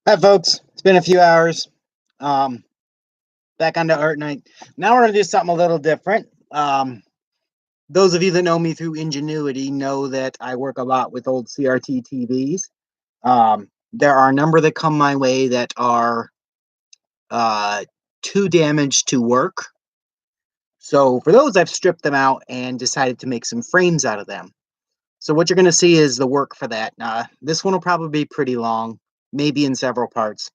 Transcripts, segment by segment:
Hi, folks. It's been a few hours. Um, Back onto art night. Now we're gonna do something a little different. Those of you that know me through Ingenuity know that I work a lot with old CRT TVs. There are a number that come my way that are too damaged to work. So for those, I've stripped them out and decided to make some frames out of them. So what you're gonna see is the work for that. This one will probably be pretty long, maybe in several parts.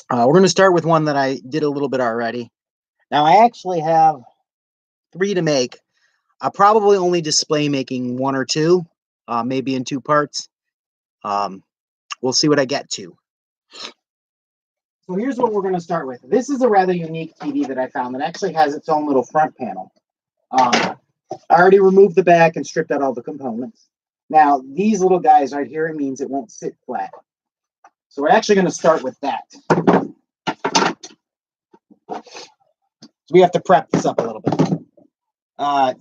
We're going to start with one that I did a little bit already. Now, I actually have 3 to make. I'll probably only display making 1 or 2, maybe in 2 parts. We'll see what I get to. So here's what we're going to start with. This is a rather unique TV that I found that actually has its own little front panel. I already removed the back and stripped out all the components. Now, these little guys right here, it means it won't sit flat. So we're actually going to start with that. So we have to prep this up a little bit. I'm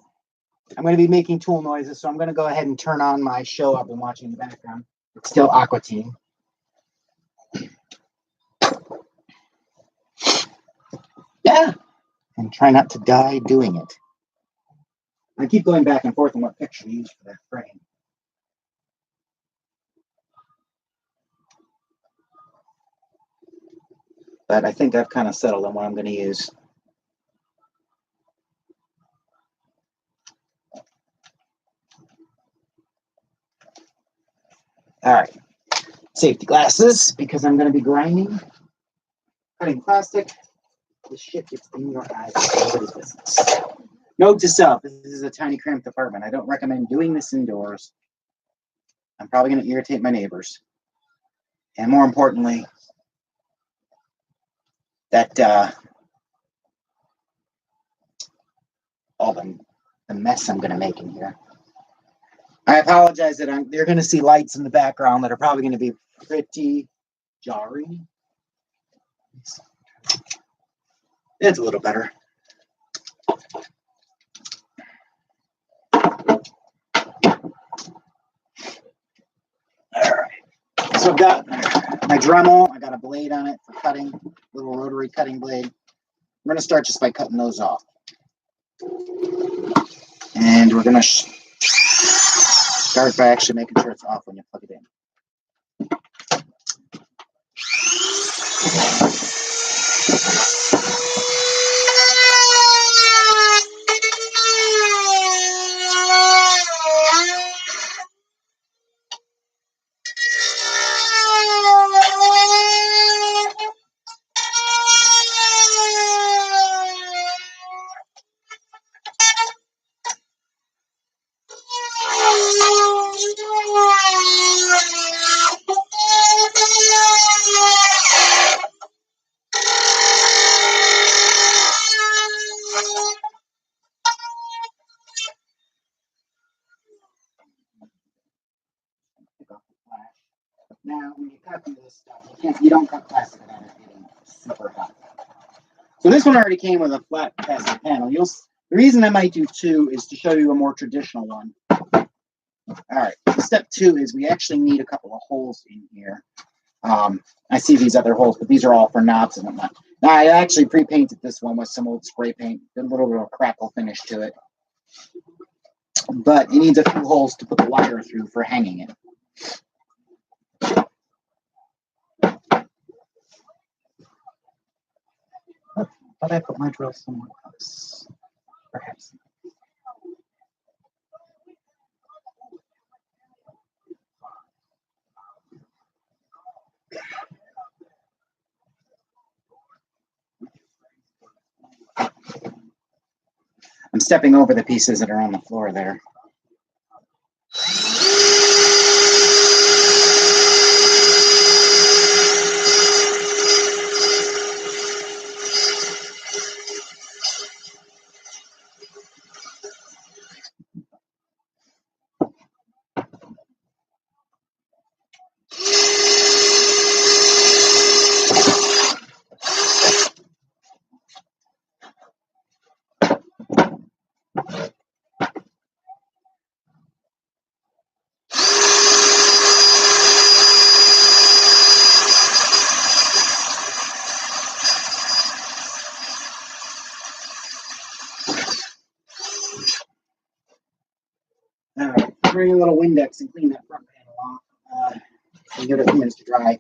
going to be making tool noises, so I'm going to go ahead and turn on my show I've been watching in the background. It's still Aqua Teen. Yeah, and try not to die doing it. I keep going back and forth on what picture to use for that frame. But I think I've kind of settled on what I'm going to use. All right, safety glasses, because I'm going to be grinding, cutting plastic. This shit gets in your eyes. Nobody's business. Note to self, this is a tiny cramped apartment. I don't recommend doing this indoors. I'm probably going to irritate my neighbors. And more importantly, that all the mess I'm going to make in here. I apologize that you're going to see lights in the background that are probably going to be pretty jarring. It's a little better. All right. So I've got my Dremel. I got a blade on it for cutting, little rotary cutting blade. I'm going to start just by cutting those off. And we're going to start by actually making sure it's off when you plug it in. Now, when you cut through this stuff, you don't cut plastic without it getting super hot. So this one already came with a flat plastic panel. The reason I might do 2 is to show you a more traditional one. All right, step 2 is we actually need a couple of holes in here. I see these other holes, but these are all for knobs and whatnot. Now, I actually pre-painted this one with some old spray paint, did a little bit of crackle finish to it. But it needs a few holes to put the wire through for hanging it. But I put my drill somewhere else. Perhaps. I'm stepping over the pieces that are on the floor there. bring a little Windex and clean that front panel off. And give it a few minutes to dry.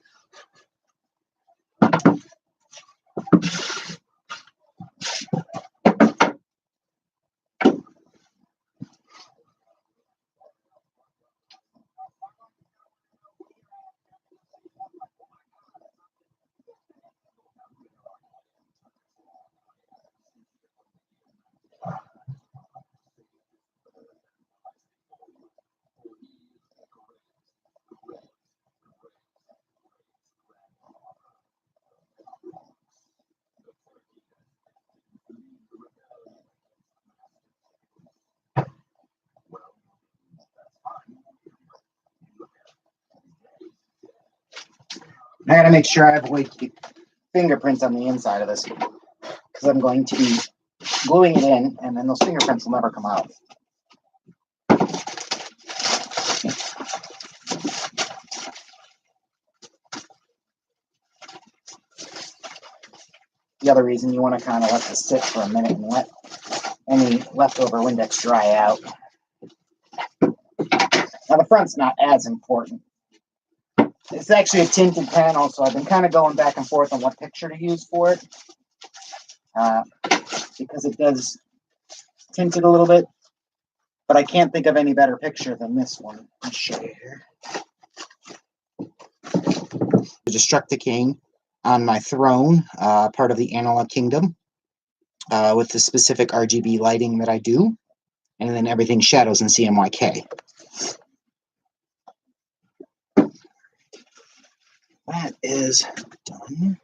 I gotta make sure I avoid fingerprints on the inside of this because I'm going to be gluing it in, and then those fingerprints will never come out. The other reason you want to kind of let this sit for a minute and let any leftover Windex dry out. Now the front's not as important. It's actually a tinted panel, so I've been kind of going back and forth on what picture to use for it. Because it does tint it a little bit, but I can't think of any better picture than this one. I'll show you here. The Destructo King on my throne, part of the Analog Kingdom, with the specific RGB lighting that I do, and then everything shadows in CMYK. That is done.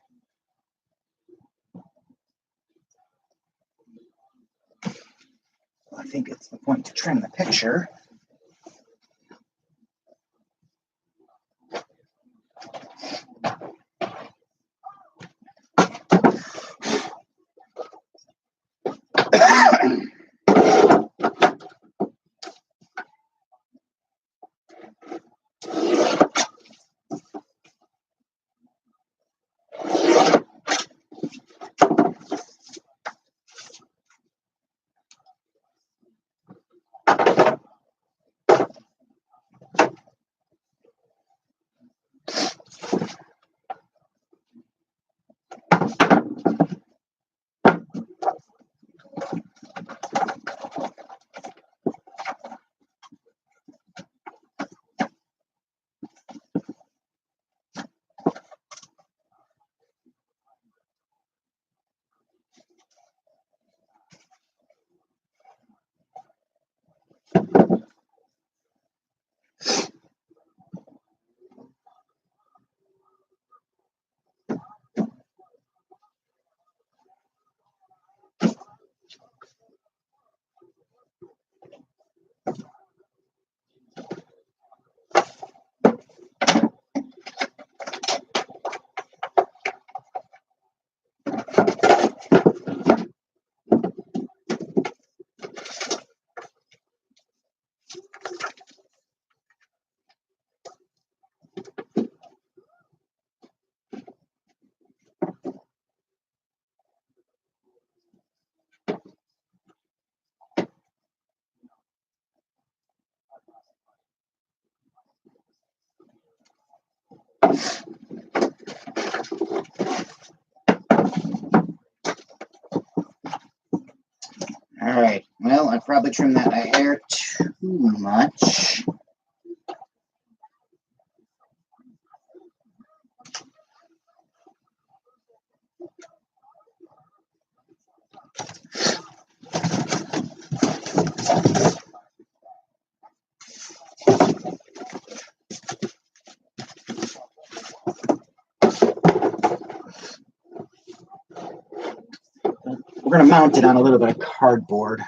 I think it's the point to trim the picture. All right, well, I probably trimmed that hair too much. We're going to mount it on a little bit of cardboard.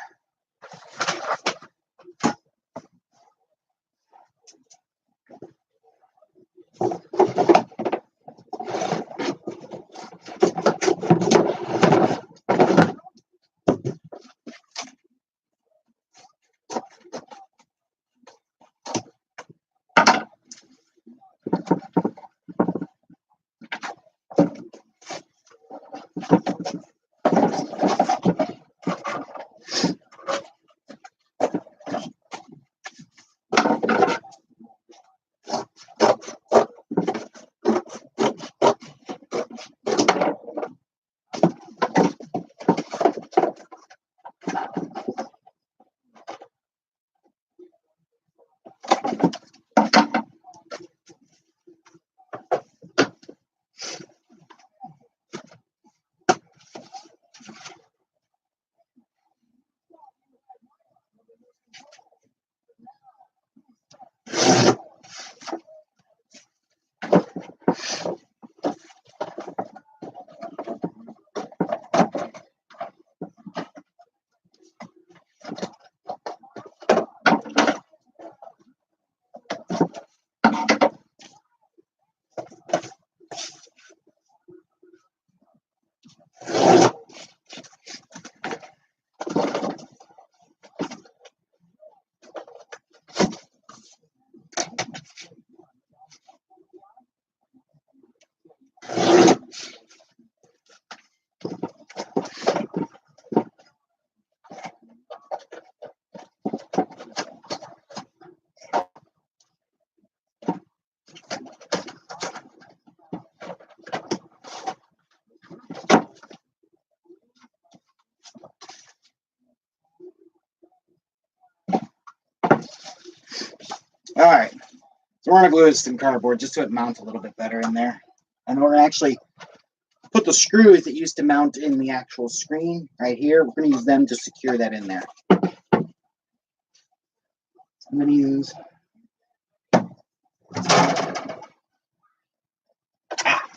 we're going to glue some cardboard just so it mounts a little bit better in there. And we're going to actually put the screws that used to mount in the actual screen right here. We're going to use them to secure that in there. I'm going to use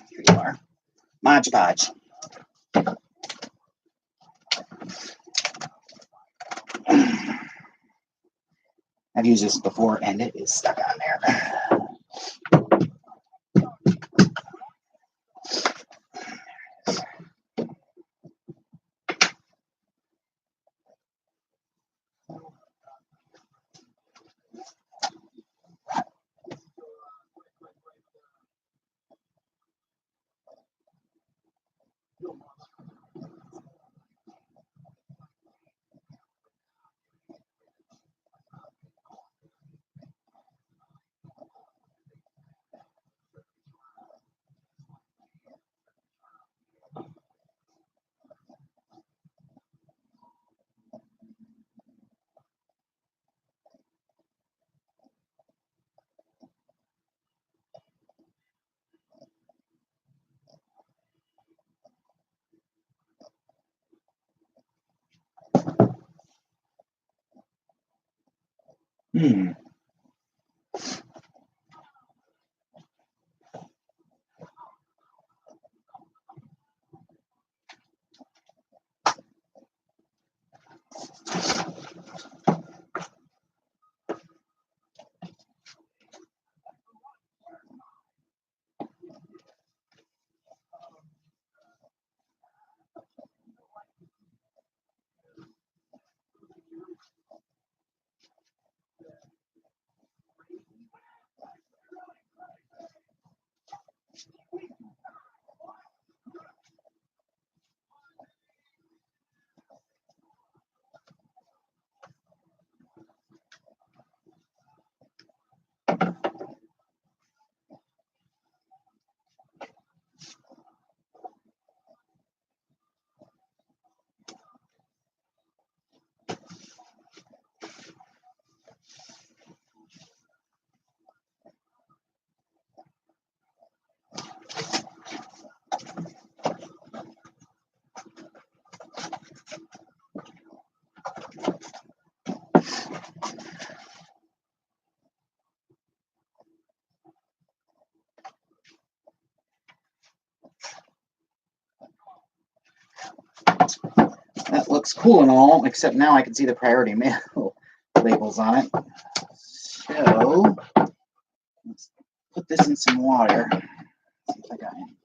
here you are. Mod Podge. I've used this before and it is stuck on there. That looks cool and all, except now I can see the priority mail labels on it. So let's put this in some water. See if I got any.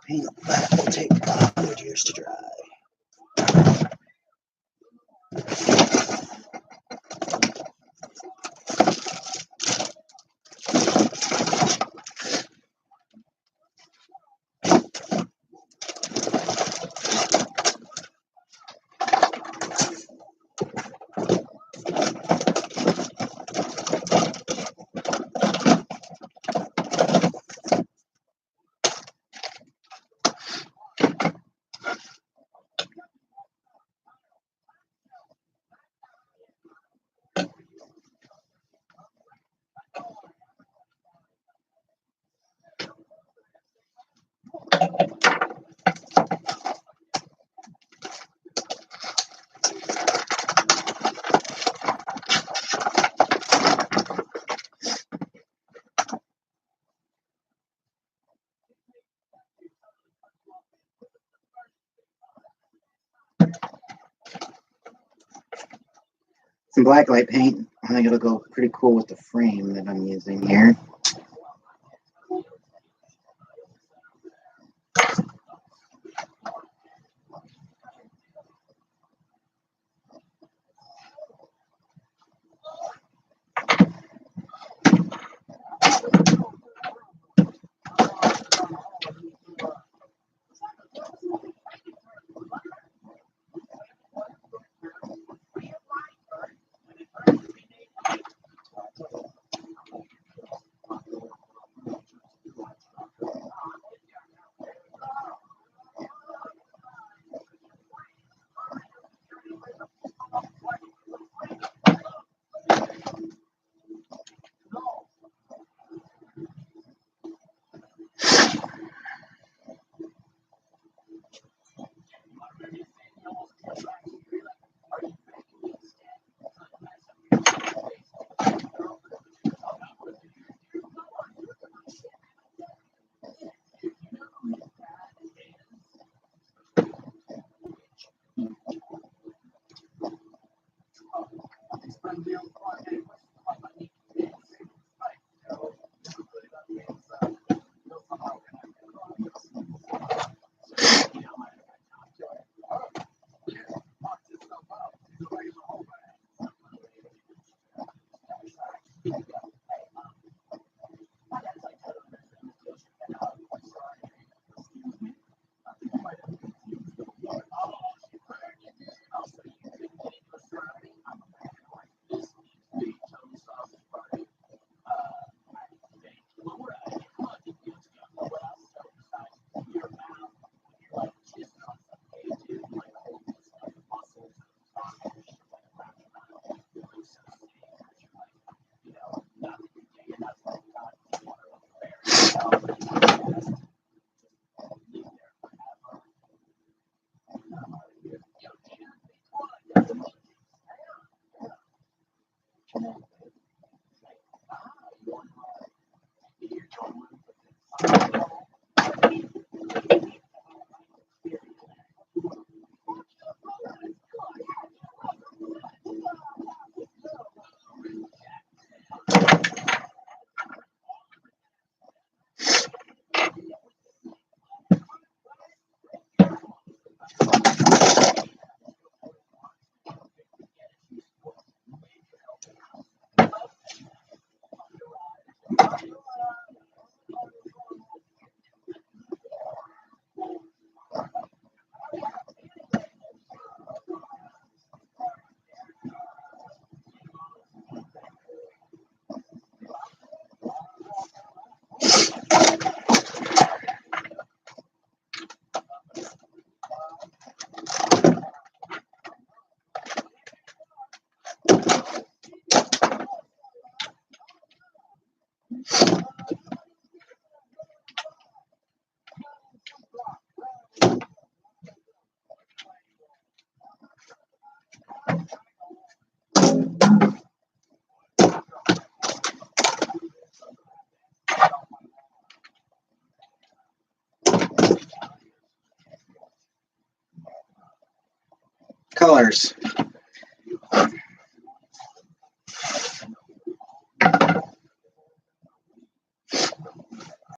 Paint that will take 100 years to dry. Some black light paint. I think it'll go pretty cool with the frame that I'm using here. Colors.